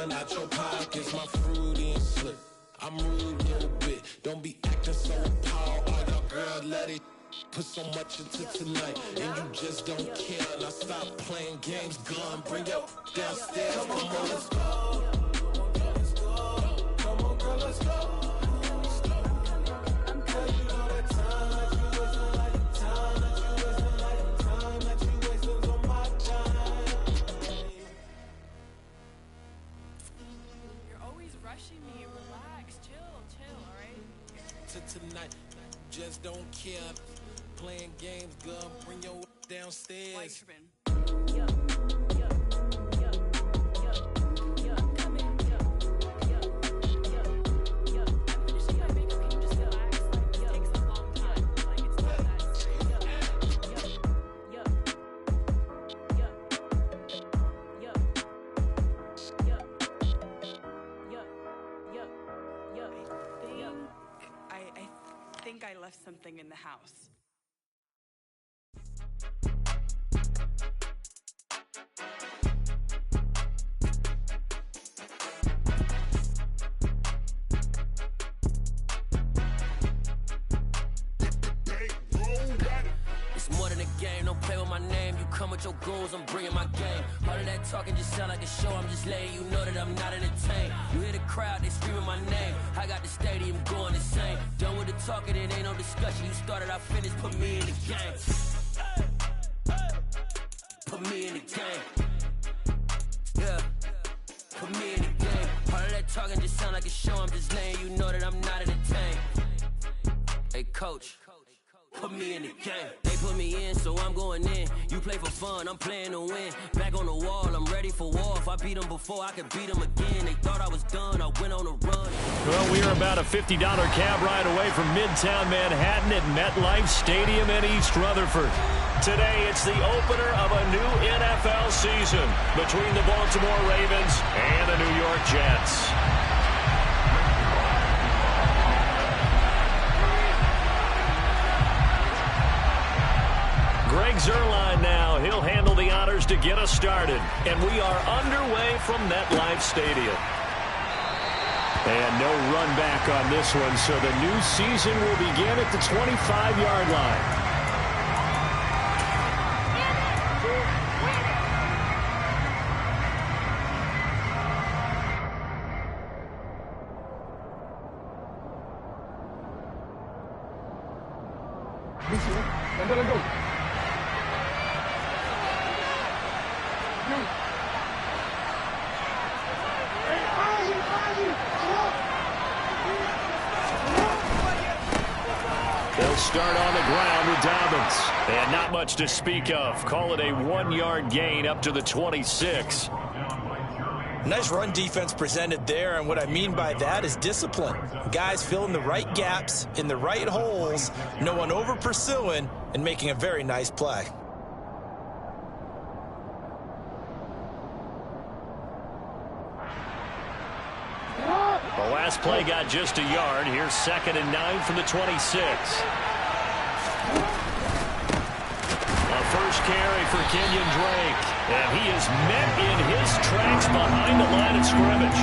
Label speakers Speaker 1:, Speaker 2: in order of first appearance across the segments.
Speaker 1: coming out your pockets, my fruity and slip. I'm rude a little bit, don't be acting so appalled. Oh, your girl, let it put so much into tonight, and you just don't care. Now stop playing games, gun, bring your downstairs. Come on, girl, let's go. Come on, girl, let's go. Tonight, just don't care. Playing games, girl, bring your downstairs.
Speaker 2: I left something in the house.
Speaker 3: It's more than a game, don't play with my name. You come with your goons, I'm bringing my game. All of that talking just sound like a show, I'm just letting you know that I'm not entertained. You hear the crowd, they screaming my name. I got the stadium going insane. Done with the talking, it ain't no discussion. You started, I finished, put me in the game. Put me in the game. Yeah, put me in the game. All of that talking just sound like a show, I'm just letting you know that I'm not entertained. Hey coach, put me in the game. They put me in, so I'm going in. You play for fun, I'm playing to win. Back on the wall, I'm ready for war. If I beat them before, I could beat them again. They thought I was done, I went on a run.
Speaker 4: Well, we are about a $50 cab ride away from Midtown Manhattan at MetLife Stadium in East Rutherford. Today, it's the opener of a new NFL season between the Baltimore Ravens and the New York Jets. Greg Zuerlein now. He'll handle the honors to get us started. And we are underway from MetLife Stadium. And no run back on this one, so the new season will begin at the 25-yard line. They'll start on the ground with Dobbins. And not much to speak of. Call it a 1-yard gain up to the 26.
Speaker 5: Nice run defense presented there, and what I mean by that is discipline. Guys filling the right gaps in the right holes, no one over pursuing, and making a very nice play.
Speaker 4: The last play got just a yard. Here's 2nd and 9 from the 26. A first carry for Kenyon Drake. And he is met in his tracks behind the line of scrimmage.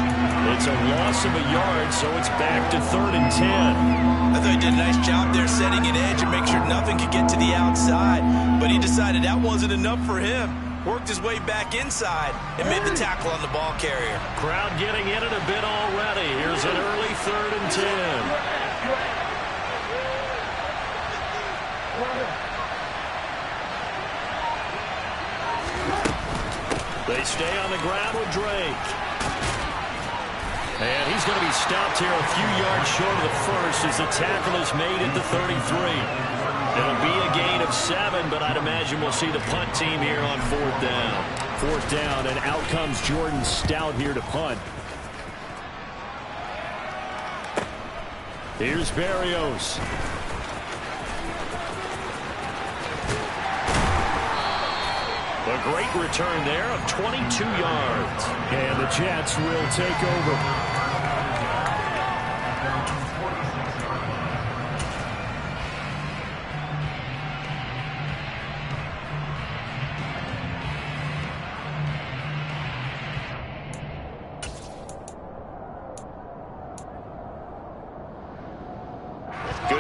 Speaker 4: It's a loss of a yard, so it's back to 3rd and 10.
Speaker 5: I thought he did a nice job there setting an edge and make sure nothing could get to the outside. But he decided that wasn't enough for him. Worked his way back inside and made the tackle on the ball carrier.
Speaker 4: Crowd getting in it a bit already. Here's an early 3rd and 10. They stay on the ground with Drake. And he's going to be stopped here a few yards short of the first as the tackle is made at the 33. It'll be a gain of 7, but I'd imagine we'll see the punt team here on 4th down. 4th down, and out comes Jordan Stout here to punt. Here's Berrios. A great return there of 22 yards. And the Jets will take over.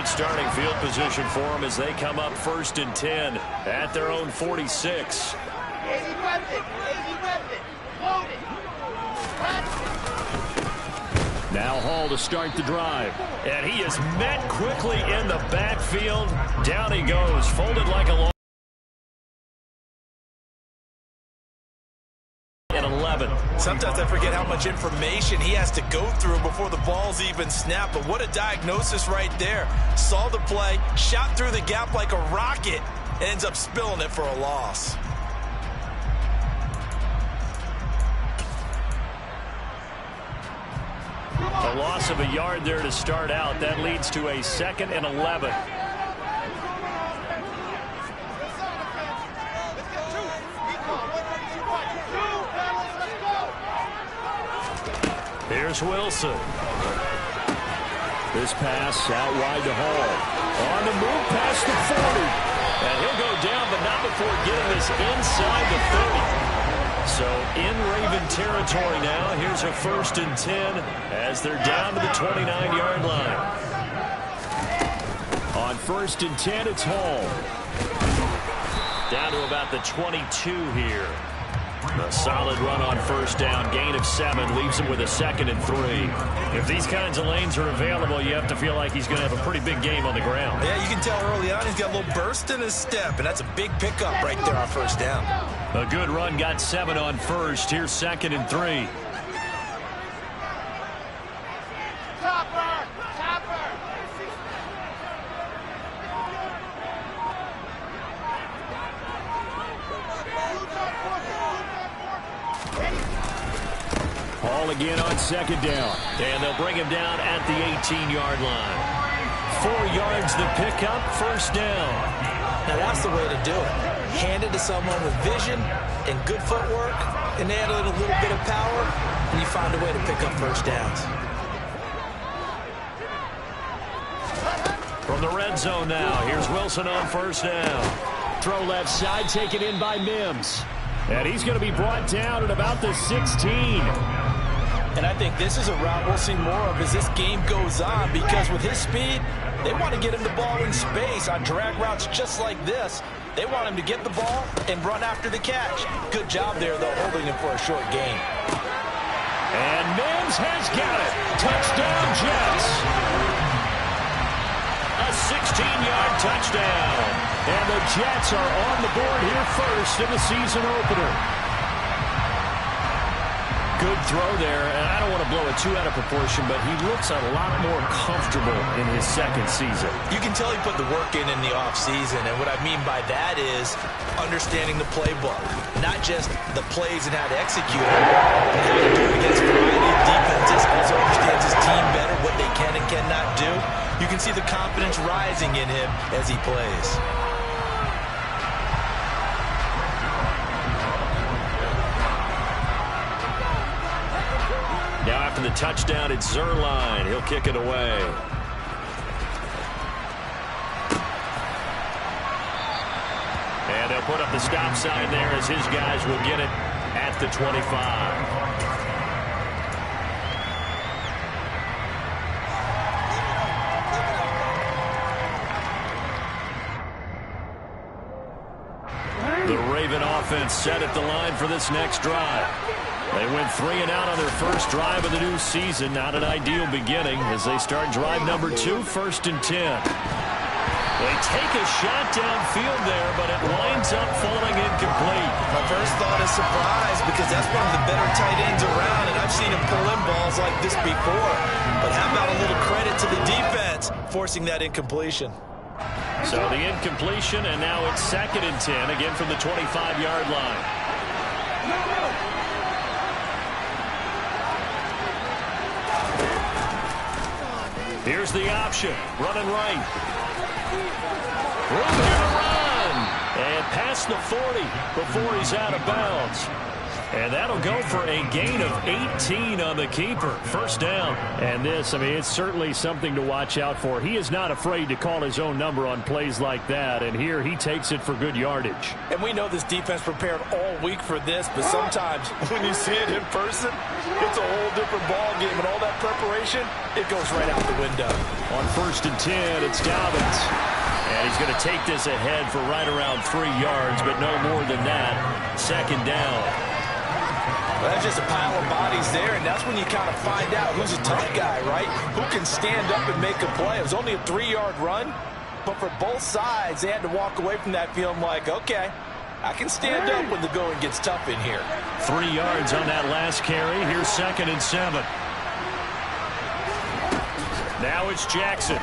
Speaker 4: good starting field position for them as they come up 1st and 10 at their own 46. Now Hall to start the drive. And he is met quickly in the backfield. Down he goes, folded like a long. And 11.
Speaker 5: Sometimes I forget how much information he has to go through before the ball's even snapped. But what a diagnosis right there. Saw the play, shot through the gap like a rocket, and ends up spilling it for a loss.
Speaker 4: A loss of a yard there to start out. That leads to a 2nd and 11. Here's Wilson. This pass out wide to Hall. On the move past the 40. And he'll go down, but not before getting this inside the 30. So in Raven territory now. Here's a 1st and 10 as they're down to the 29-yard line. On 1st and 10, it's Hall. Down to about the 22 here. A solid run on 1st down. Gain of 7 leaves him with a 2nd and 3. If these kinds of lanes are available, you have to feel like he's going to have a pretty big game on the ground.
Speaker 5: Yeah, you can tell early on he's got a little burst in his step, and that's a big pickup right there on 1st down.
Speaker 4: A good run, got 7 on 1st. Here's 2nd and 3. Hall again on 2nd down. And they'll bring him down at the 18-yard line. 4 yards the pickup, 1st down.
Speaker 5: Now that's the way to do it. Hand it to someone with vision and good footwork, and add a little bit of power, and you find a way to pick up 1st downs.
Speaker 4: From the red zone now, here's Wilson on 1st down. Throw left side, taken in by Mims. And he's going to be brought down at about the 16.
Speaker 5: And I think this is a route we'll see more of as this game goes on, because with his speed, they want to get him the ball in space on drag routes just like this. They want him to get the ball and run after the catch. Good job there, though, holding him for a short gain.
Speaker 4: And Mims has got it. Touchdown, Jets. A 16-yard touchdown. And the Jets are on the board here first in the season opener. Good throw there, and I don't want to blow it too out of proportion, but he looks a lot more comfortable in his 2nd season.
Speaker 5: You can tell he put the work in the offseason, and what I mean by that is understanding the playbook, not just the plays and how to execute it, but how to do it against a variety of defenses. Also understands his team better, what they can and cannot do. You can see the confidence rising in him as he plays.
Speaker 4: Now after the touchdown, it's Zuerlein. He'll kick it away. And they'll put up the stop sign there as his guys will get it at the 25. The Raven offense set at the line for this next drive. They went 3 and out on their first drive of the new season. Not an ideal beginning as they start drive number 2, 1st and 10. They take a shot downfield there, but it winds up falling incomplete.
Speaker 5: My first thought is surprise, because that's one of the better tight ends around, and I've seen him pull in balls like this before. But how about a little credit to the defense forcing that incompletion?
Speaker 4: So the incompletion, and now it's 2nd and 10, again from the 25-yard line. Here's the option, running right. Room here to run. And past the 40 before he's out of bounds. And that'll go for a gain of 18 on the keeper. First down. And this, I mean, it's certainly something to watch out for. He is not afraid to call his own number on plays like that. And here he takes it for good yardage.
Speaker 5: And we know this defense prepared all week for this, but sometimes when you see it in person, it's a whole different ball game. And all that preparation, it goes right out the window.
Speaker 4: On 1st and 10, it's Dobbins. And he's going to take this ahead for right around 3 yards, but no more than that. 2nd down.
Speaker 5: Well, that's just a pile of bodies there, and that's when you kind of find out who's a tough guy, right? Who can stand up and make a play. It was only a 3-yard run, but for both sides, they had to walk away from that feeling like, okay, I can stand up when the going gets tough in here.
Speaker 4: 3 yards on that last carry. Here's 2nd and 7. Now it's Jackson.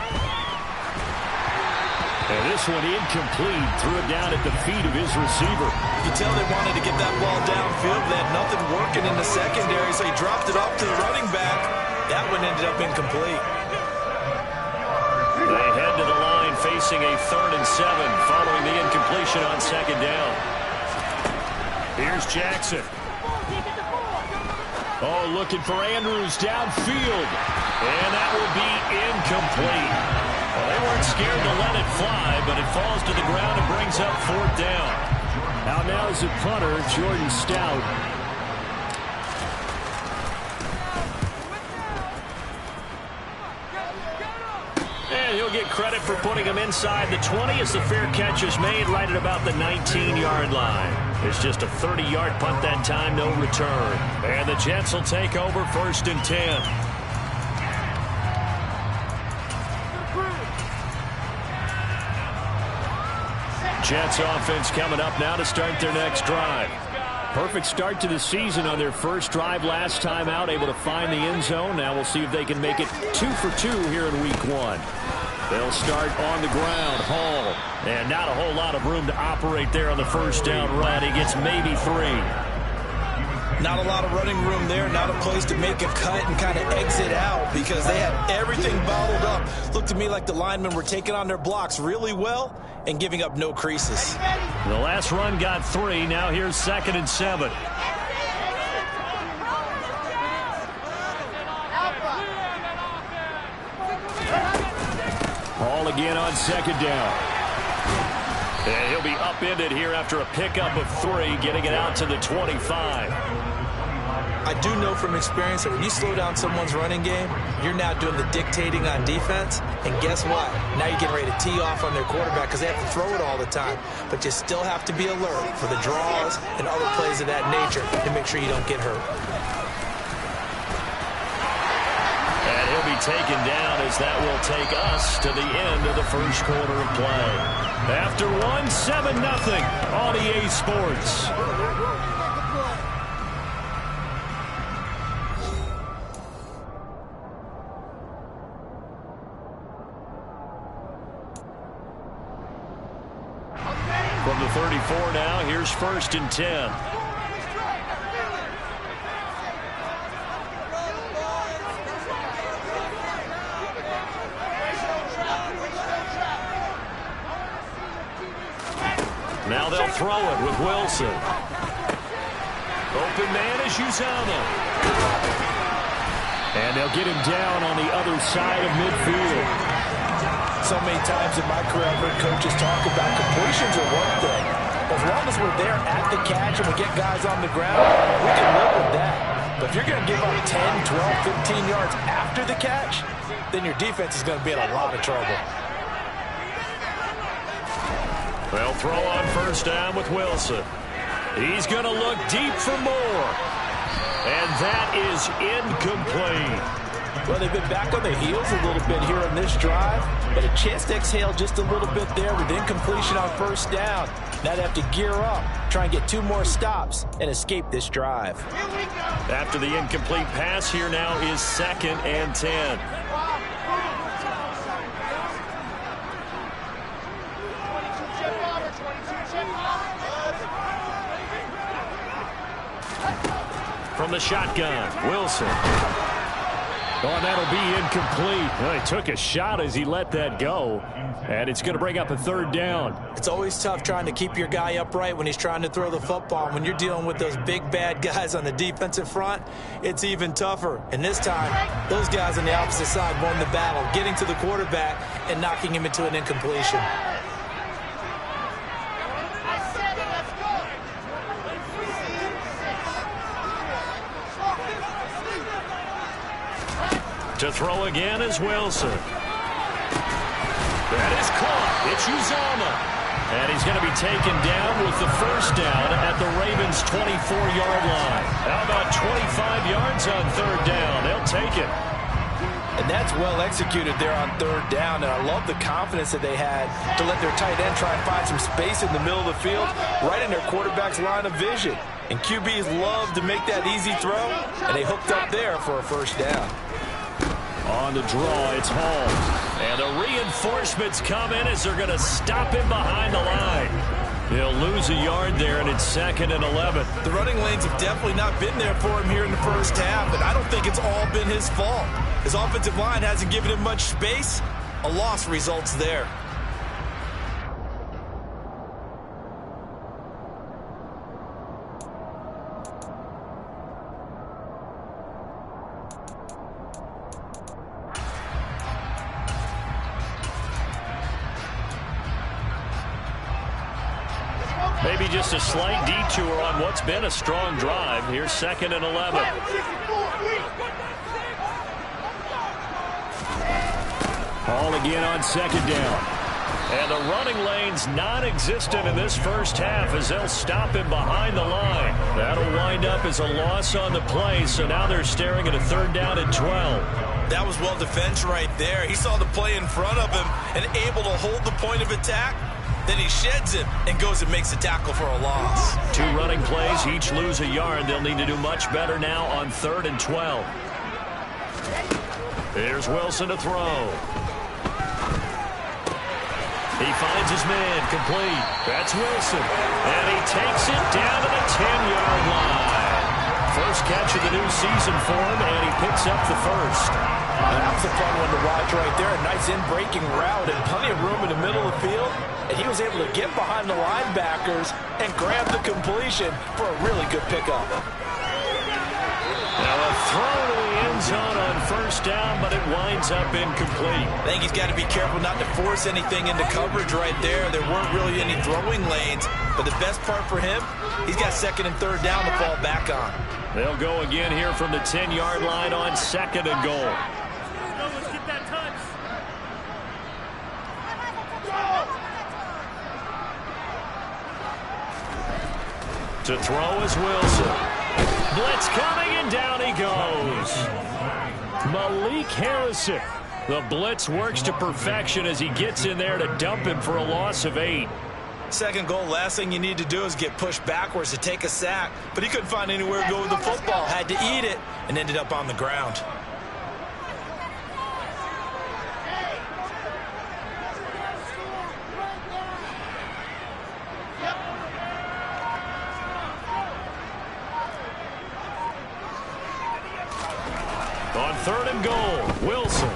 Speaker 4: And this one incomplete. Threw it down at the feet of his receiver.
Speaker 5: You can tell they wanted to get that ball downfield. They had nothing working in the secondary, so he dropped it off to the running back. That one ended up incomplete.
Speaker 4: They head to the line facing a 3rd and 7 following the incompletion on 2nd down. Here's Jackson. Oh, looking for Andrews downfield. And that will be incomplete. Well, they weren't scared to let it fly, but it falls to the ground and brings up 4th down. Out now is the punter, Jordan Stout. And he'll get credit for putting him inside the 20 as the fair catch is made right at about the 19-yard line. It's just a 30-yard punt that time, no return. And the Jets will take over 1st and 10. Jets offense coming up now to start their next drive. Perfect start to the season on their first drive last time out, able to find the end zone. Now we'll see if they can make it 2 for 2 here in week 1. They'll start on the ground. Hall. And not a whole lot of room to operate there on the 1st down run. He gets maybe 3.
Speaker 5: Not a lot of running room there, not a place to make a cut and kind of exit out because they had everything bottled up. Looked to me like the linemen were taking on their blocks really well and giving up no creases.
Speaker 4: The last run got 3. Now here's 2nd and 7. Hall again on 2nd down. And he'll be upended here after a pickup of 3, getting it out to the 25.
Speaker 5: I do know from experience that when you slow down someone's running game, you're now doing the dictating on defense. And guess what? Now you're getting ready to tee off on their quarterback because they have to throw it all the time. But you still have to be alert for the draws and other plays of that nature to make sure you don't get hurt.
Speaker 4: And he'll be taken down as that will take us to the end of the first quarter of play. After 7-0 on EA Sports. From the 34 now, here's 1st and 10. Now they'll throw it with Wilson. Open man is Uzomah. And they'll get him down on the other side of midfield.
Speaker 5: So many times in my career, I've heard coaches talk about completions are one thing. As long as we're there at the catch and we get guys on the ground, we can live with that. But if you're going to give up 10, 12, 15 yards after the catch, then your defense is going to be in a lot of trouble.
Speaker 4: They'll throw on 1st down with Wilson. He's going to look deep for more. And that is incomplete.
Speaker 5: Well, they've been back on their heels a little bit here on this drive, but a chance to exhale just a little bit there with incompletion on 1st down. Now they have to gear up, try and get 2 more stops, and escape this drive.
Speaker 4: After the incomplete pass, here now is 2nd and 10. From the shotgun, Wilson. Oh, and that'll be incomplete. Well, he took a shot as he let that go, and it's going to bring up a third down.
Speaker 5: It's always tough trying to keep your guy upright when he's trying to throw the football. When you're dealing with those big, bad guys on the defensive front, it's even tougher. And this time, those guys on the opposite side won the battle, getting to the quarterback and knocking him into an incompletion.
Speaker 4: To throw again is Wilson. That is caught. It's Uzomah. And he's going to be taken down with the first down at the Ravens' 24-yard line. How about 25 yards on third down? They'll take it.
Speaker 5: And that's well executed there on third down. And I love the confidence that they had to let their tight end try and find some space in the middle of the field, right in their quarterback's line of vision. And QBs love to make that easy throw, and they hooked up there for a first down.
Speaker 4: On the draw, it's Hall. And the reinforcements come in as they're going to stop him behind the line. He'll lose a yard there, and it's 2nd and 11.
Speaker 5: The running lanes have definitely not been there for him here in the first half, and I don't think it's all been his fault. His offensive line hasn't given him much space. A loss results there.
Speaker 4: Maybe just a slight detour on what's been a strong drive. Here's 2nd and 11. Hall again on 2nd down. And the running lane's non-existent in this first half as they'll stop him behind the line. That'll wind up as a loss on the play, so now they're staring at a 3rd down and 12.
Speaker 5: That was well defense right there. He saw the play in front of him and able to hold the point of attack. Then he sheds him and goes and makes a tackle for a loss.
Speaker 4: 2 running plays, each lose a yard. They'll need to do much better now on 3rd and 12. Here's Wilson to throw. He finds his man, complete. That's Wilson. And he takes it down to the 10-yard line. First catch of the new season for him, and he picks up the first.
Speaker 5: That was a fun one to watch right there. A nice in-breaking route and plenty of room in the middle of the field. And he was able to get behind the linebackers and grab the completion for a really good pickup.
Speaker 4: Now a throw to the end zone on first down, but it winds up incomplete.
Speaker 5: I think he's got to be careful not to force anything into coverage right there. There weren't really any throwing lanes. But the best part for him, he's got 2nd and 3rd down to fall back on.
Speaker 4: They'll go again here from the 10-yard line on 2nd and goal.
Speaker 6: Let's get that touch.
Speaker 4: To throw is Wilson. Blitz coming, and down he goes. Malik Harrison. The blitz works to perfection as he gets in there to dump him for a loss of 8.
Speaker 5: 2nd goal, last thing you need to do is get pushed backwards to take a sack. But he couldn't find anywhere to go with the football. Had to eat it and ended up on the ground.
Speaker 4: On 3rd and goal, Wilson.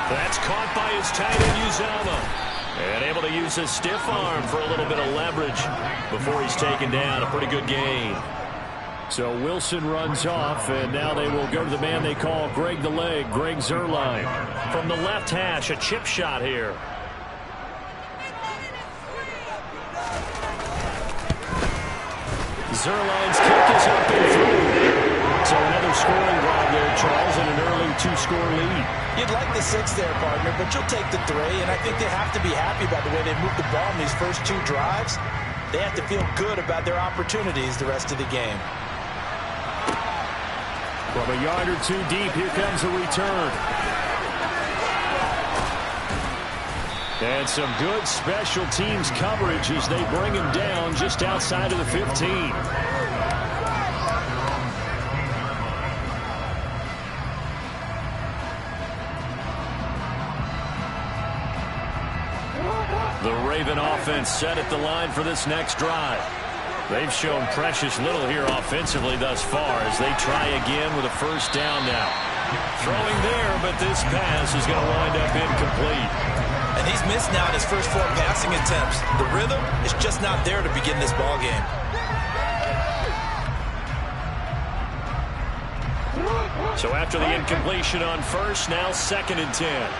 Speaker 4: That's caught by his tight end, Uzomah. And able to use his stiff arm for a little bit of leverage before he's taken down. A pretty good gain. So Wilson runs off, and now they will go to the man they call Greg the Leg, Greg Zuerlein. From the left hash, a chip shot here. Zuerlein's kick is up and through. So another scoring drive there, Charles, and an early 2-score lead.
Speaker 5: You'd like the 6 there, partner, but you'll take the 3, and I think they have to be happy about the way they moved the ball in these first 2 drives. They have to feel good about their opportunities the rest of the game.
Speaker 4: From a yard or 2 deep, here comes a return. And some good special teams coverage as they bring him down just outside of the 15. The Raven offense set at the line for this next drive. They've shown precious little here offensively thus far as they try again with a first down now. Throwing there, but this pass is going to wind up incomplete.
Speaker 5: And he's missed now in his first 4 passing attempts. The rhythm is just not there to begin this ball game.
Speaker 4: So after the incompletion on first, now 2nd and 10.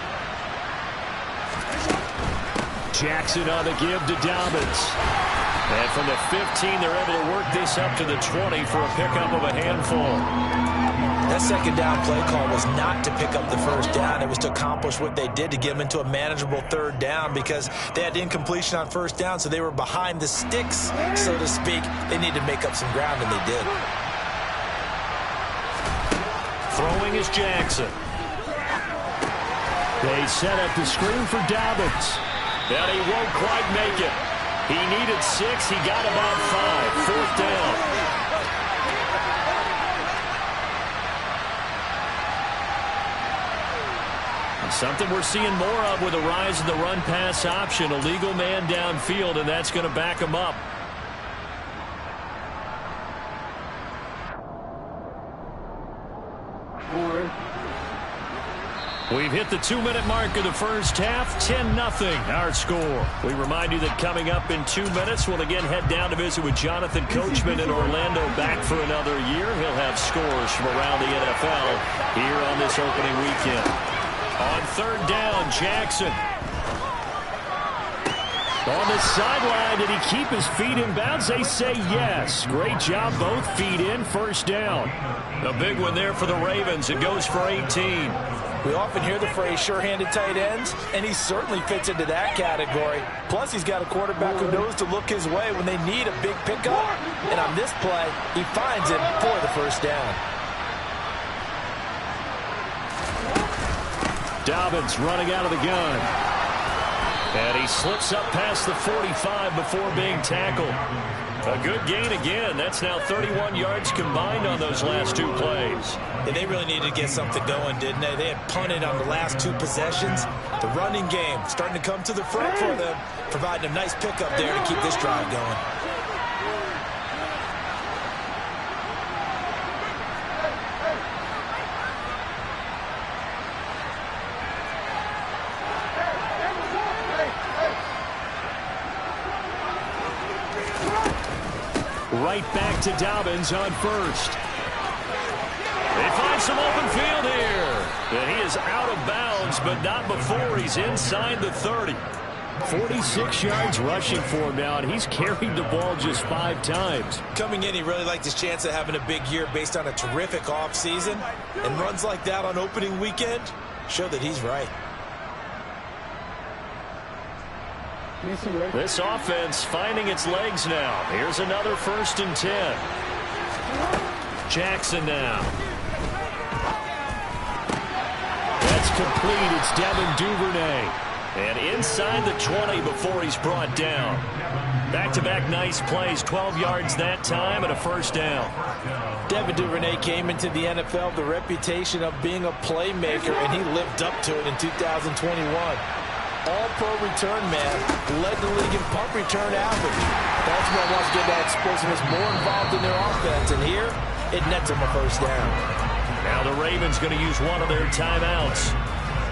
Speaker 4: Jackson on the give to Dobbins. And from the 15, they're able to work this up to the 20 for a pickup of a handful.
Speaker 5: That 2nd down play call was not to pick up the 1st down. It was to accomplish what they did to get them into a manageable 3rd down because they had incompletion on 1st down, so they were behind the sticks, so to speak. They needed to make up some ground, and they did.
Speaker 4: Throwing is Jackson. They set up the screen for Dobbins. And he won't quite make it. He needed 6. He got about 5. 4th down. Something we're seeing more of with the rise of the run-pass option. A legal man downfield, and that's going to back him up. We've hit the 2-minute mark of the first half. 10-0 our score. We remind you that coming up in 2 minutes, we'll again head down to visit with Jonathan Coachman in Orlando, back for another year. He'll have scores from around the NFL here on this opening weekend. On 3rd down, Jackson. On the sideline, did he keep his feet in bounds? They say yes. Great job, both feet in, 1st down. A big one there for the Ravens. It goes for 18.
Speaker 5: We often hear the phrase sure-handed tight ends, and he certainly fits into that category. Plus, he's got a quarterback who knows to look his way when they need a big pickup. And on this play, he finds it for the 1st down.
Speaker 4: Dobbins running out of the gun. And he slips up past the 45 before being tackled. A good gain again. That's now 31 yards combined on those last 2 plays.
Speaker 5: And they really needed to get something going, didn't they? They had punted on the last 2 possessions. The running game starting to come to the front for them, providing a nice pickup there to keep this drive going.
Speaker 4: Right back to Dobbins on 1st. They find some open field here. And he is out of bounds, but not before he's inside the 30. 46 yards rushing for him now, and he's carried the ball just 5 times.
Speaker 5: Coming in, he really liked his chance of having a big year based on a terrific offseason. And runs like that on opening weekend show that he's right.
Speaker 4: This offense finding its legs now. Here's another 1st and 10. Jackson now. That's complete. It's Devin Duvernay. And inside the 20 before he's brought down. Back-to-back nice plays. 12 yards that time and a 1st down.
Speaker 5: Devin Duvernay came into the NFL with the reputation of being a playmaker, and he lived up to it in 2021. All-pro return man, led the league in punt return average. Baltimore wants to get that explosiveness more involved in their offense, and here it nets him a 1st down.
Speaker 4: Now the Ravens going to use one of their timeouts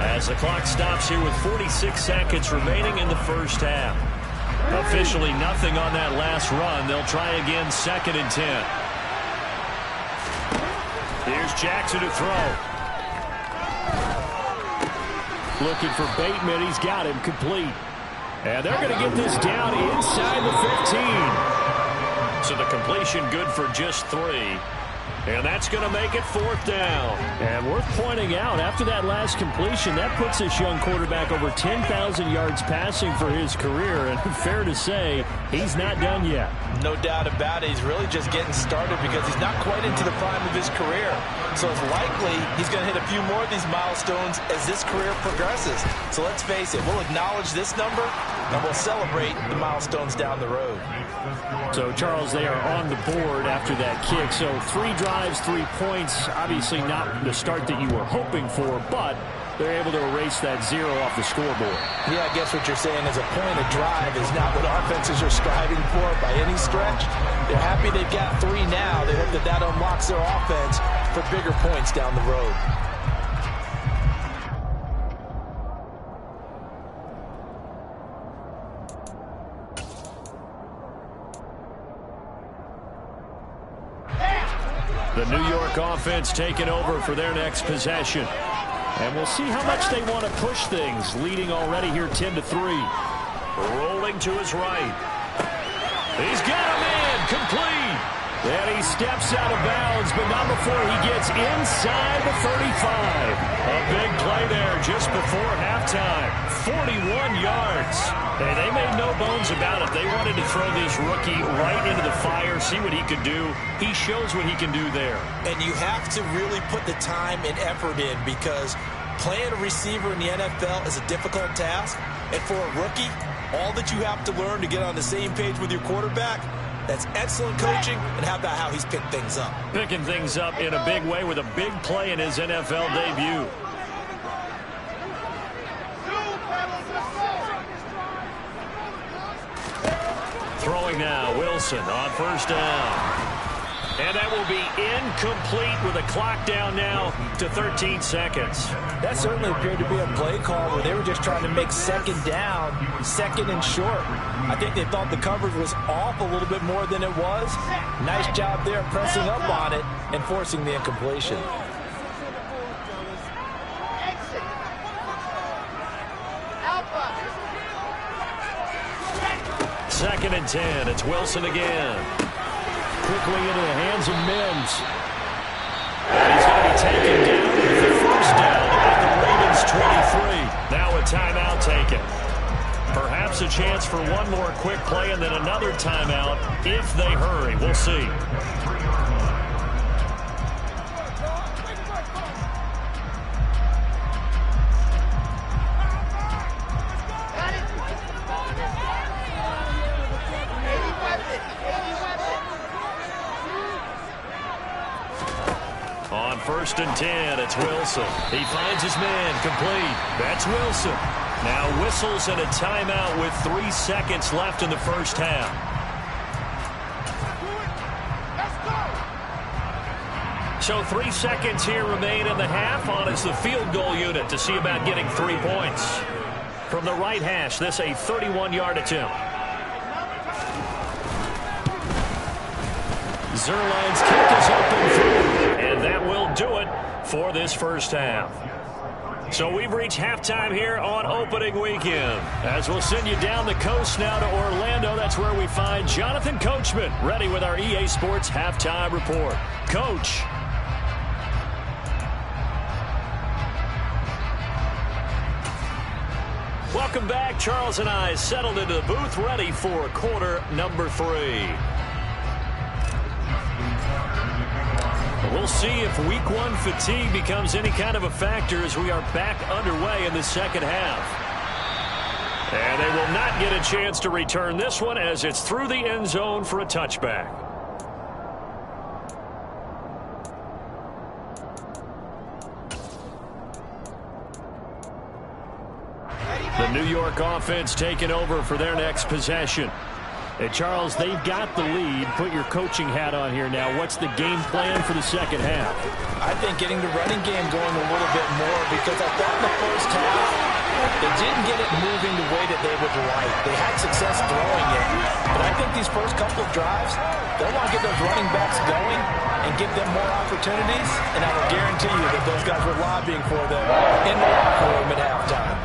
Speaker 4: as the clock stops here with 46 seconds remaining in the first half. Officially nothing on that last run. They'll try again 2nd and 10. Here's Jackson to throw. Looking for Bateman. He's got him complete. And they're going to get this down inside the 15. So the completion good for just 3. And that's going to make it 4th down. And worth pointing out, after that last completion, that puts this young quarterback over 10,000 yards passing for his career. And fair to say, he's not done yet.
Speaker 5: No doubt about it. He's really just getting started because he's not quite into the prime of his career. So it's likely he's going to hit a few more of these milestones as this career progresses. So let's face it, we'll acknowledge this number and we'll celebrate the milestones down the road.
Speaker 4: So, Charles, they are on the board after that kick. So 3 drives drives, 3 points. Obviously not the start that you were hoping for, but they're able to erase that 0 off the scoreboard.
Speaker 5: Yeah, I guess what you're saying is a point of drive is not what offenses are striving for by any stretch. They're happy they've got 3 now. They hope that that unlocks their offense for bigger points down the road.
Speaker 4: The New York offense taking over for their next possession. And we'll see how much they want to push things, leading already here 10-3. Rolling to his right. He's got a man, complete. And he steps out of bounds, but not before he gets inside the 35. A big play there just before halftime. 41 yards. And they made no bones about it. They wanted to throw this rookie right into the fire, see what he could do. He shows what he can do there.
Speaker 5: And you have to really put the time and effort in because playing a receiver in the NFL is a difficult task. And for a rookie, all that you have to learn to get on the same page with your quarterback, that's excellent coaching. And how about how he's picked things up?
Speaker 4: Picking things up in a big way with a big play in his NFL debut. Throwing now, Wilson on first down. And that will be incomplete with a clock down now to 13 seconds.
Speaker 5: That certainly appeared to be a play call where they were just trying to make second down, second and short. I think they thought the coverage was off a little bit more than it was. Nice job there pressing up on it and forcing the incompletion.
Speaker 4: Second and 10. It's Wilson again. Quickly into the hands of Mims. And he's going to be taken down with the first down at the Ravens 23. Now a timeout taken. Perhaps a chance for one more quick play and then another timeout if they hurry. We'll see. First and 10, it's Wilson. He finds his man, complete. That's Wilson. Now whistles and a timeout with 3 seconds left in the first half. So 3 seconds here remain in the half on as the field goal unit to see about getting 3 points. From the right hash, this a 31-yard attempt. Zuerlein's kick is open through, and that will do it for this first half. So we've reached halftime here on opening weekend. As we'll send you down the coast now to Orlando, that's where we find Jonathan Coachman ready with our EA Sports halftime report. Coach. Welcome back. Charles and I settled into the booth ready for quarter number 3. We'll see if week 1 fatigue becomes any kind of a factor as we are back underway in the second half. And they will not get a chance to return this one as it's through the end zone for a touchback. The New York offense taking over for their next possession. Hey, Charles, they've got the lead. Put your coaching hat on here now. What's the game plan for the second half?
Speaker 5: I think getting the running game going a little bit more because I thought in the first half they didn't get it moving the way that they would like. They had success throwing it, but I think these first couple of drives, they'll want to get those running backs going and give them more opportunities, and I will guarantee you that those guys were lobbying for them in the locker room at halftime.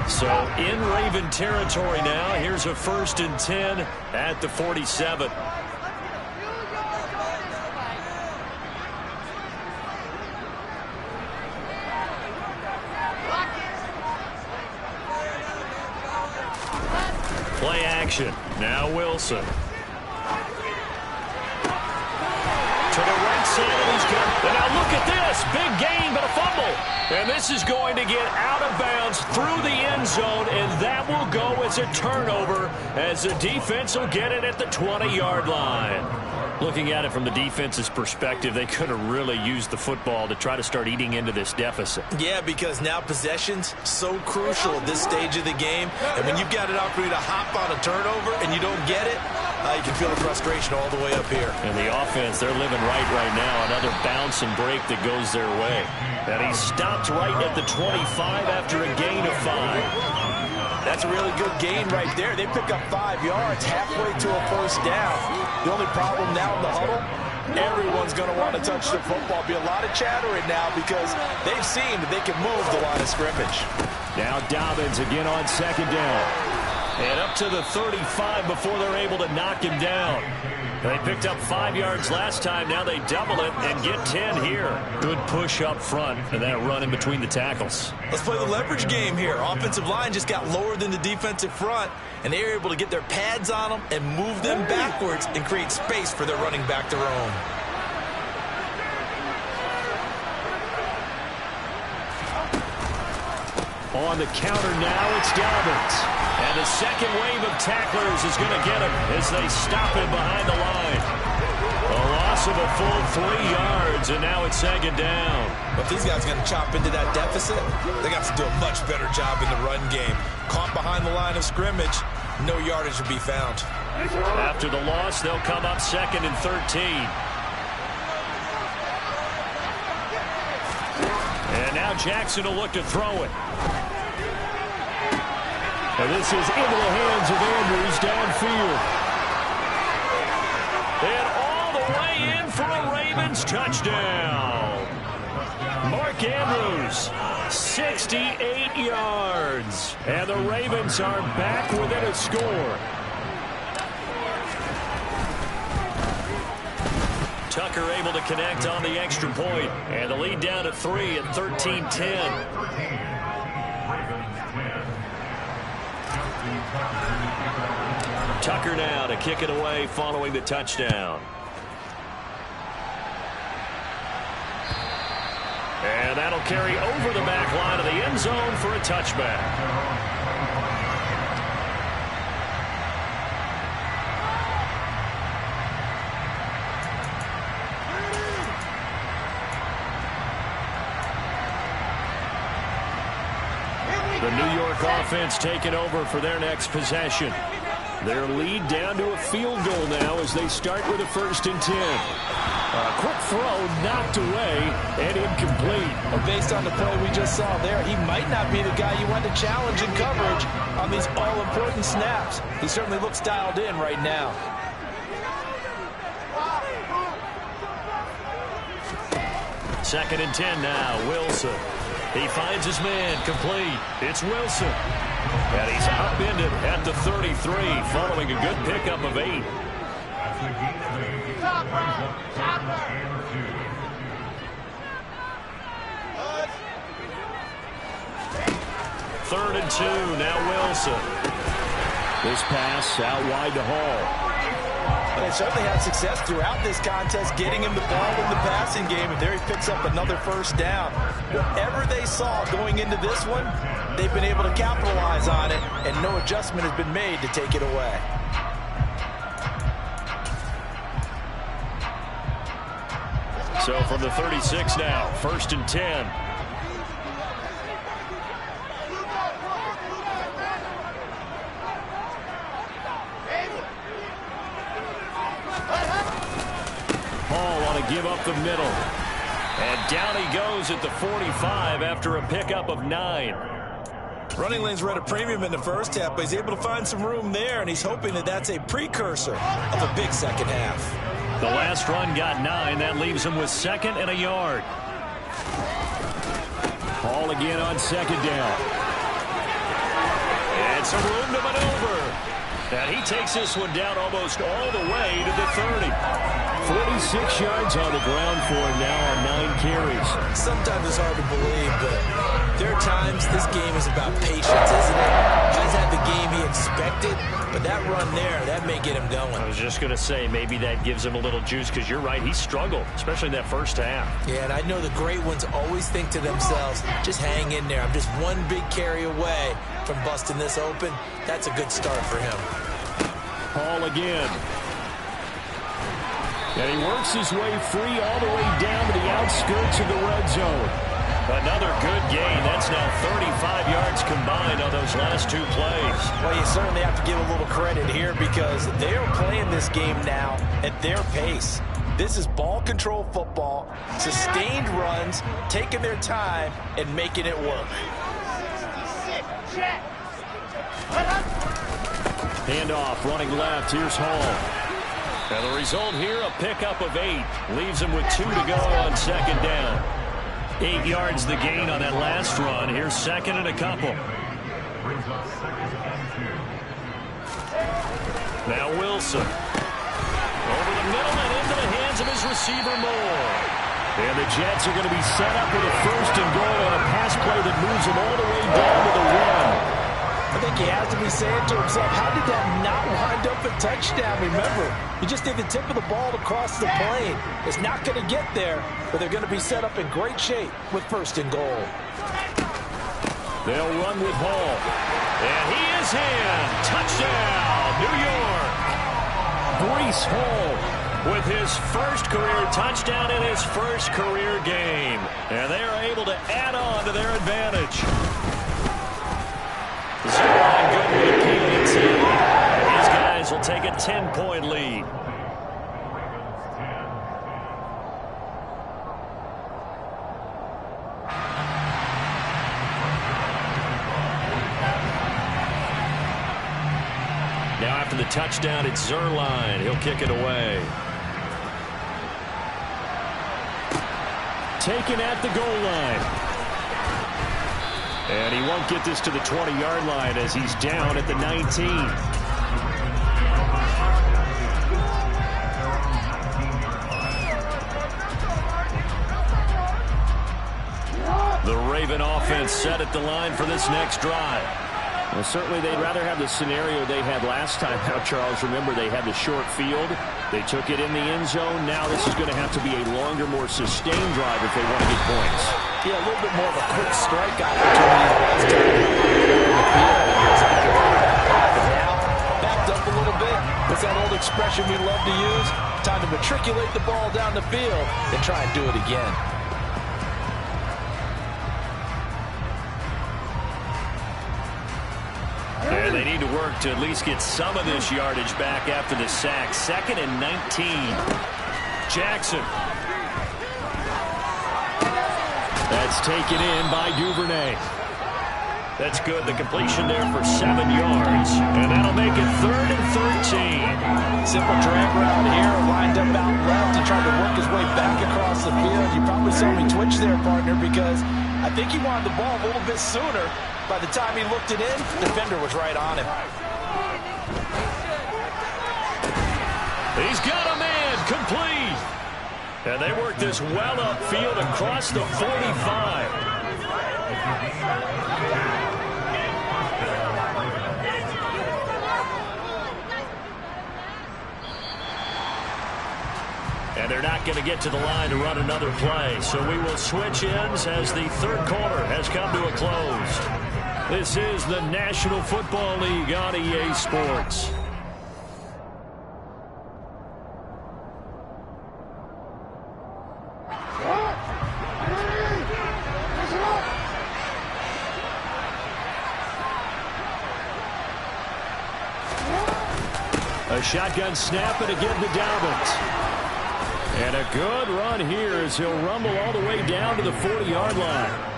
Speaker 4: So in Raven territory now. Here's a 1st and 10 at the 47. Play action. Now Wilson. To the right side, and he's got. And now look at this. Thomas, big gain, but a fumble. And this is going to get out of bounds through the end zone, and that will go as a turnover as the defense will get it at the 20-yard line. Looking at it from the defense's perspective, they could have really used the football to try to start eating into this deficit.
Speaker 5: Yeah, because now possession's so crucial at this stage of the game. And when you've got an opportunity to hop on a turnover and you don't get it, you can feel the frustration all the way up here.
Speaker 4: And the offense, they're living right now. Another bounce and break that goes their way. And he stopped right at the 25 after a gain of 5.
Speaker 5: That's a really good gain right there. They pick up 5 yards halfway to a first down. The only problem now in the huddle, everyone's going to want to touch the football. Be a lot of chattering now because they've seen that they can move the line of scrimmage.
Speaker 4: Now Dobbins again on second down. And up to the 35 before they're able to knock him down. They picked up 5 yards last time. Now they double it and get 10 here. Good push up front and that run in between the tackles.
Speaker 5: Let's play the leverage game here. Offensive line just got lower than the defensive front, and they were able to get their pads on them and move them backwards and create space for their running back to roam.
Speaker 4: On the counter now, it's Dobbins. And the second wave of tacklers is going to get him as they stop him behind the line. A loss of a full 3 yards, and now it's second down.
Speaker 5: But if these guys are going to chop into that deficit, they got to do a much better job in the run game. Caught behind the line of scrimmage, no yardage to be found.
Speaker 4: After the loss, they'll come up 2nd and 13. And now Jackson will look to throw it. And this is into the hands of Andrews downfield. And all the way in for a Ravens touchdown. Mark Andrews, 68 yards. And the Ravens are back within a score. Tucker able to connect on the extra point. And the lead down to 3 at 13-10. Tucker now to kick it away following the touchdown. And that'll carry over the back line of the end zone for a touchback. The New York offense taking over for their next possession. Their lead down to a field goal now as they start with a 1st and 10. A quick throw knocked away and incomplete.
Speaker 5: Well, based on the play we just saw there, he might not be the guy you want to challenge in coverage on these all-important snaps. He certainly looks dialed in right now.
Speaker 4: Second and 10 now, Wilson. He finds his man, complete. It's Wilson. And he's upended at the 33 following a good pickup of 8. Third and 2, now Wilson. This pass out wide to Hall.
Speaker 5: They certainly had success throughout this contest getting him the ball in the passing game, and there he picks up another first down. Whatever they saw going into this one, they've been able to capitalize on it, and no adjustment has been made to take it away.
Speaker 4: So from the 36 now, 1st and 10. Give up the middle. And down he goes at the 45 after a pickup of 9.
Speaker 5: Running lanes were at a premium in the first half, but he's able to find some room there, and he's hoping that that's a precursor of a big second half.
Speaker 4: The last run got 9. That leaves him with 2nd and a yard. Hall again on 2nd down. And some room to maneuver. And he takes this one down almost all the way to the 30. 46 yards on the ground for him now on 9 carries.
Speaker 5: Sometimes it's hard to believe, but there are times this game is about patience, isn't it? He's had the game he expected, but that run there, that may get him going.
Speaker 4: I was just going to say, maybe that gives him a little juice, because you're right, he struggled, especially in that first half.
Speaker 5: Yeah, and I know the great ones always think to themselves, just hang in there. I'm just one big carry away from busting this open. That's a good start for him.
Speaker 4: Hall again. And he works his way free all the way down to the outskirts of the red zone. Another good gain. That's now 35 yards combined on those last 2 plays.
Speaker 5: Well, you certainly have to give a little credit here because they are playing this game now at their pace. This is ball control football, sustained runs, taking their time, and making it work.
Speaker 4: Handoff, running left. Here's Hall. And the result here, a pickup of 8. Leaves him with 2 to go on second down. 8 yards the gain on that last run. Here's second and a couple. Now Wilson. Over the middle and into the hands of his receiver, Moore. And the Jets are going to be set up with a first and goal on a pass play that moves them all the way down to the 1.
Speaker 5: I think he has to be saying to himself, how did that not wind up a touchdown? Remember, you just need the tip of the ball to cross the plane. It's not going to get there, but they're going to be set up in great shape with first and goal.
Speaker 4: They'll run with Hall. And he is in. Touchdown, New York. Breece Hall with his first career touchdown in his first career game. And they are able to add on to their advantage. Zerline good with a PAT. These guys will take a 10-point lead. Now after the touchdown, it's Zerline. He'll kick it away. Taken at the goal line. And he won't get this to the 20-yard line as he's down at the 19. The Raven offense set at the line for this next drive. Well, certainly they'd rather have the scenario they had last time. Now, Charles, remember, they had the short field. They took it in the end zone. Now this is going to have to be a longer, more sustained drive if they want to get points.
Speaker 5: Yeah, a little bit more of a quick strike opportunity. Now, backed up a little bit. What's that old expression we love to use? Time to matriculate the ball down the field and try and do it again.
Speaker 4: And they need to work to at least get some of this yardage back after the sack. 2nd and 19. Jackson. That's taken in by Duvernay. That's good. The completion there for 7 yards. And that'll make it 3rd and 13.
Speaker 5: Simple drag route here. Lined up out left. He tried to work his way back across the field. You probably saw me twitch there, partner, because I think he wanted the ball a little bit sooner. By the time he looked it in, the defender was right on him.
Speaker 4: He's got a man complete. And they work this well upfield across the 45. And they're not going to get to the line to run another play. So we will switch ends as the 3rd quarter has come to a close. This is the National Football League on EA Sports. A shotgun snap and again to Dalvin. And a good run here as he'll rumble all the way down to the 40-yard line.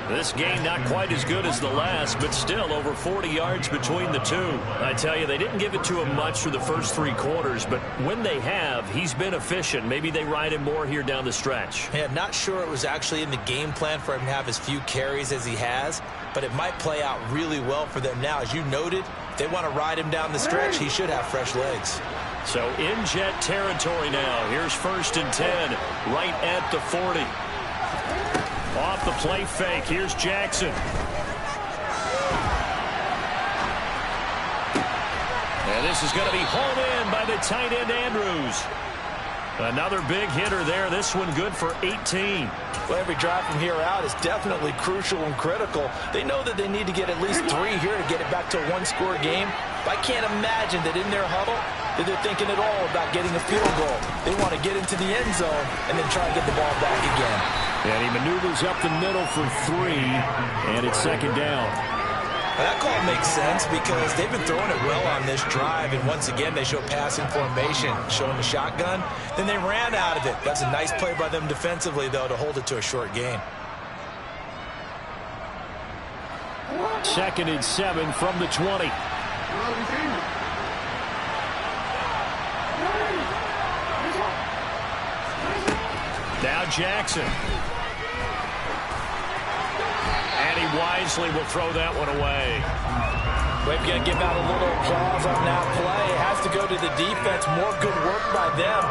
Speaker 4: This game not quite as good as the last, but still over 40 yards between the two. I tell you, they didn't give it to him much for the first 3 quarters, but when they have, he's been efficient. Maybe they ride him more here down the stretch.
Speaker 5: Yeah, not sure it was actually in the game plan for him to have as few carries as he has, but it might play out really well for them now. As you noted, if they want to ride him down the stretch, he should have fresh legs.
Speaker 4: So in Jet territory now. Here's 1st and 10, right at the 40. Off the play fake, here's Jackson. And this is going to be hauled in by the tight end Andrews. Another big hitter there. This one good for 18.
Speaker 5: Well, every drive from here out is definitely crucial and critical. They know that they need to get at least 3 here to get it back to a one-score game. But I can't imagine that in their huddle that they're thinking at all about getting a field goal. They want to get into the end zone and then try to get the ball back again.
Speaker 4: And he maneuvers up the middle for 3, and it's 2nd down.
Speaker 5: That call makes sense because they've been throwing it well on this drive, and once again they show passing formation, showing the shotgun. Then they ran out of it. That's a nice play by them defensively, though, to hold it to a short gain.
Speaker 4: 2nd and 7 from the 20. Now Jackson. And he wisely will throw that one away.
Speaker 5: We've got to give out a little applause on that play. It has to go to the defense. More good work by them.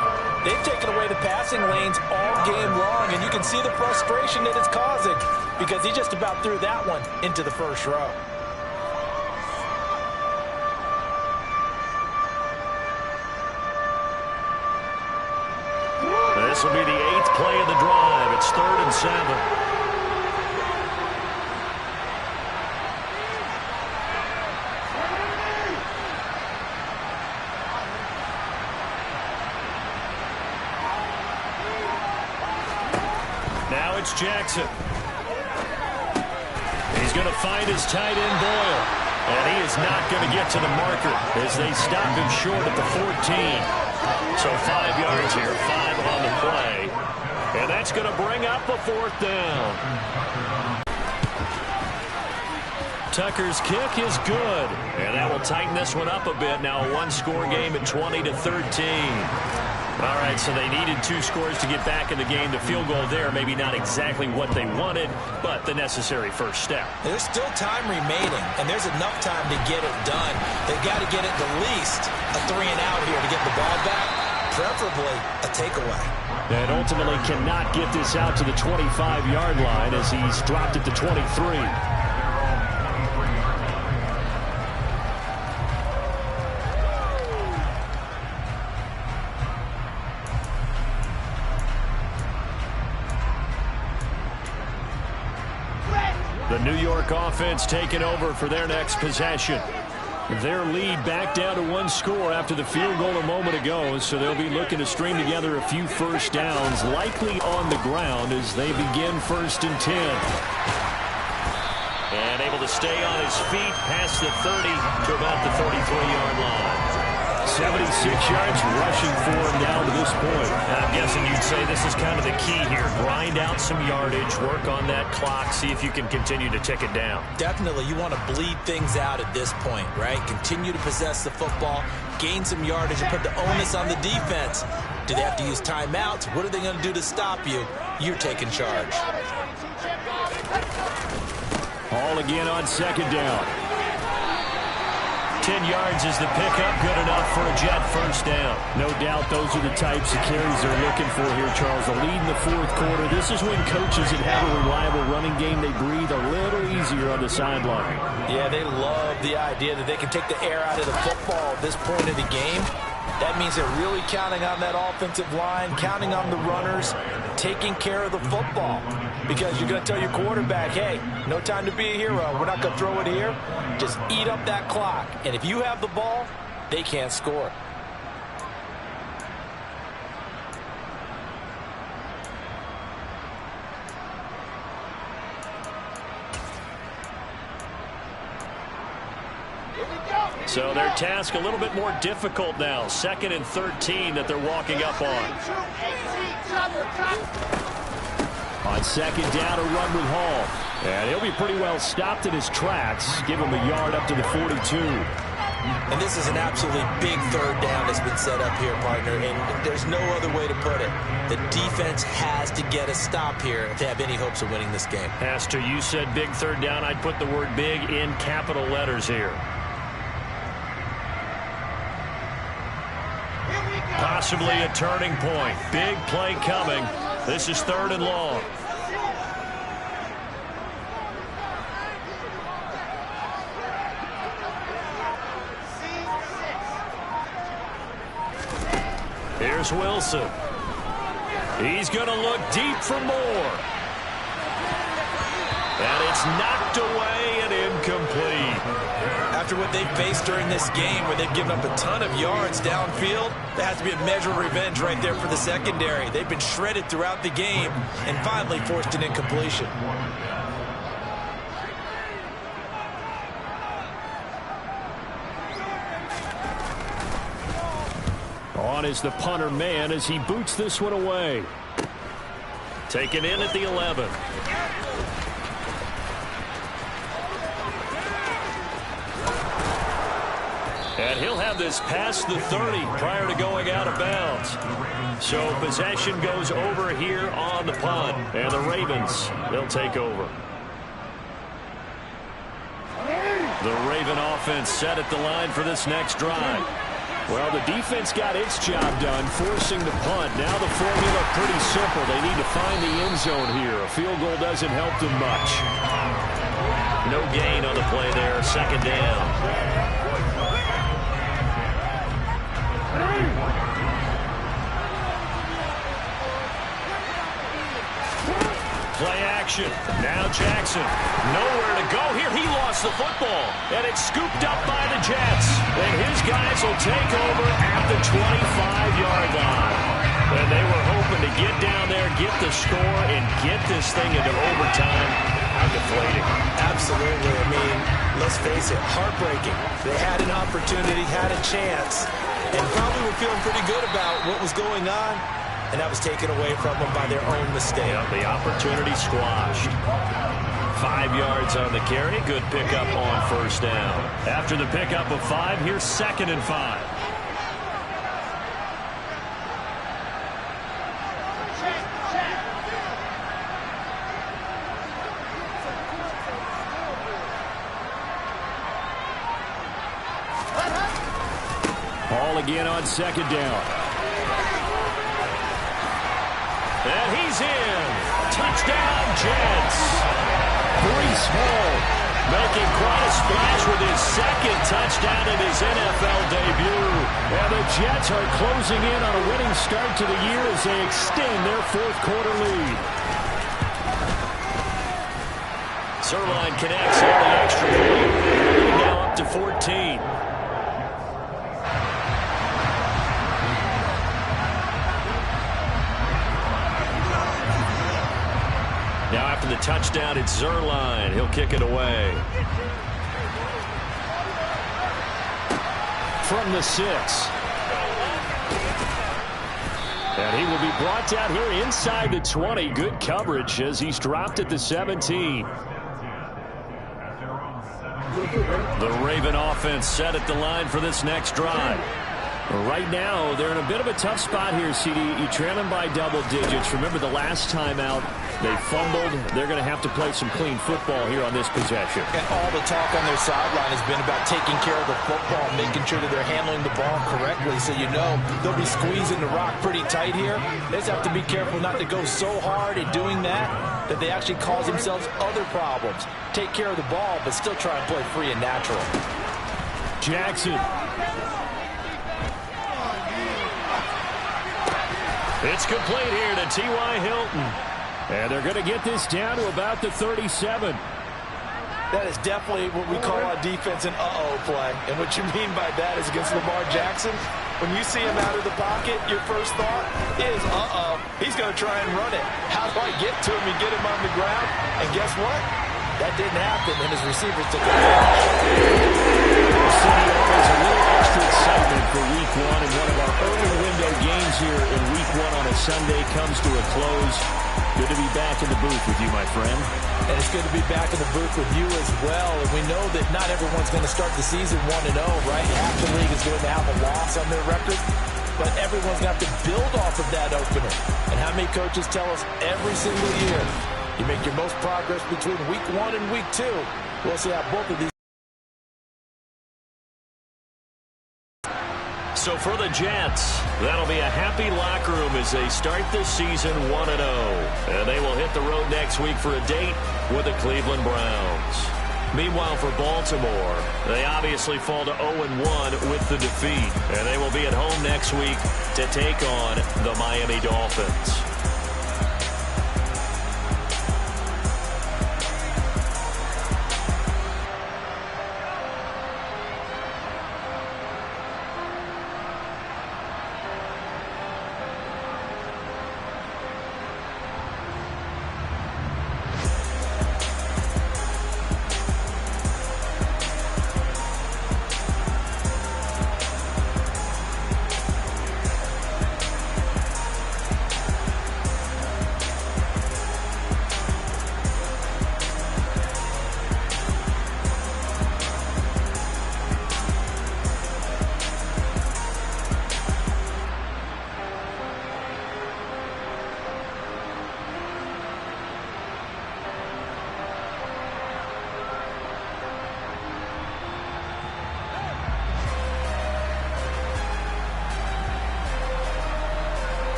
Speaker 5: They've taken away the passing lanes all game long, and you can see the frustration that it's causing because he just about threw that one into the first row.
Speaker 4: This will be the 8th play of the drive. It's 3rd and 7. Now it's Jackson. He's going to find his tight end Boyle. And he is not going to get to the marker as they stop him short at the 14. So 5 yards here, 5 on the play. And that's going to bring up a 4th down. Tucker's kick is good. And that will tighten this one up a bit. Now a one-score game at 20-13. All right, so they needed 2 scores to get back in the game. The field goal there, maybe not exactly what they wanted, but the necessary first step.
Speaker 5: There's still time remaining, and there's enough time to get it done. They've got to get it at least a 3-and-out here to get the ball back, preferably a takeaway.
Speaker 4: And ultimately cannot get this out to the 25-yard line as he's dropped it to 23. The New York offense taking over for their next possession. Their lead back down to 1 score after the field goal a moment ago, so they'll be looking to string together a few first downs, likely on the ground as they begin 1st and 10. And able to stay on his feet past the 30 to about the 33-yard line. 76 yards rushing for him down to this point.
Speaker 6: I'm guessing you'd say this is kind of the key here. Grind out some yardage, work on that clock, see if you can continue to tick it down.
Speaker 5: Definitely, you want to bleed things out at this point, right? Continue to possess the football, gain some yardage, and put the onus on the defense. Do they have to use timeouts? What are they going to do to stop you? You're taking charge.
Speaker 4: All again on 2nd down. 10 yards is the pickup, good enough for a Jet first down. No doubt those are the types of carries they're looking for here, Charles. The lead in the 4th quarter. This is when coaches that have a reliable running game, they breathe a little easier on the sideline.
Speaker 5: Yeah, they love the idea that they can take the air out of the football at this point of the game. That means they're really counting on that offensive line, counting on the runners, taking care of the football. Because you're going to tell your quarterback, hey, no time to be a hero. We're not going to throw it here. Just eat up that clock. And if you have the ball, they can't score.
Speaker 4: So their task a little bit more difficult now. 2nd and 13 that they're walking up on. On 2nd down, a run with Hall. And he'll be pretty well stopped in his tracks. Give him a yard up to the 42.
Speaker 5: And this is an absolutely big 3rd down that's been set up here, partner. And there's no other way to put it. The defense has to get a stop here to have any hopes of winning this game.
Speaker 4: Pastor, you said big 3rd down. I'd put the word big in capital letters here. Possibly a turning point. Big play coming. This is 3rd and long. Here's Wilson. He's going to look deep for more. And it's knocked away and incomplete.
Speaker 5: After what they've faced during this game, where they've given up a ton of yards downfield, there has to be a measure of revenge right there for the secondary. They've been shredded throughout the game and finally forced an incompletion.
Speaker 4: On is the punter man as he boots this one away. Taken in at the 11. And he'll have this past the 30 prior to going out of bounds. So possession goes over here on the punt. And the Ravens, they'll take over. The Raven offense set at the line for this next drive. Well, the defense got its job done, forcing the punt. Now the formula pretty simple. They need to find the end zone here. A field goal doesn't help them much. No gain on the play there. 2nd down. Play action. Now Jackson. Nowhere to go here. He lost the football. And it's scooped up by the Jets. And his guys will take over at the 25-yard line. And they were hoping to get down there, get the score, and get this thing into overtime. How deflating.
Speaker 5: Absolutely. I mean, let's face it, heartbreaking. They had an opportunity, had a chance, and probably were feeling pretty good about what was going on. And that was taken away from them by their own mistake.
Speaker 4: Yep, the opportunity squashed. 5 yards on the carry. Good pickup on 1st down. After the pickup of 5, here's 2nd and 5. Ball again on 2nd down. And he's in. Touchdown, Jets. Breece Hall making quite a splash with his 2nd touchdown in his NFL debut. And the Jets are closing in on a winning start to the year as they extend their 4th quarter lead. Zuerlein connects on the extra point. Now up to 14. Now after the touchdown, it's Zuerlein. He'll kick it away. From the 6. And he will be brought down here inside the 20. Good coverage as he's dropped at the 17. The Raven offense set at the line for this next drive. Right now, they're in a bit of a tough spot here, CD. You trail them by double digits. Remember the last time out, they fumbled. They're going to have to play some clean football here on this possession.
Speaker 5: And all the talk on their sideline has been about taking care of the football, making sure that they're handling the ball correctly. So you know they'll be squeezing the rock pretty tight here. They just have to be careful not to go so hard at doing that they actually cause themselves other problems. Take care of the ball, but still try and play free and natural.
Speaker 4: Jackson. It's complete here to T.Y. Hilton. And they're going to get this down to about the 37.
Speaker 5: That is definitely what we call on defense an uh-oh play. And what you mean by that is against Lamar Jackson, when you see him out of the pocket, your first thought is, uh-oh, he's going to try and run it. How do I get to him and get him on the ground? And guess what? That didn't happen, and his receivers took it.
Speaker 4: Always a little extra excitement for Week 1, and one of our early window games here in Week 1 on a Sunday comes to a close. Good to be back in the booth with you, my friend.
Speaker 5: And it's good to be back in the booth with you as well. And we know that not everyone's going to start the season 1-0, right? Half the league is going to have a loss on their record. But everyone's going to have to build off of that opener. And how many coaches tell us every single year, you make your most progress between Week 1 and Week 2. We'll see how both of these.
Speaker 4: So for the Jets, that'll be a happy locker room as they start this season 1-0. And they will hit the road next week for a date with the Cleveland Browns. Meanwhile, for Baltimore, they obviously fall to 0-1 with the defeat. And they will be at home next week to take on the Miami Dolphins.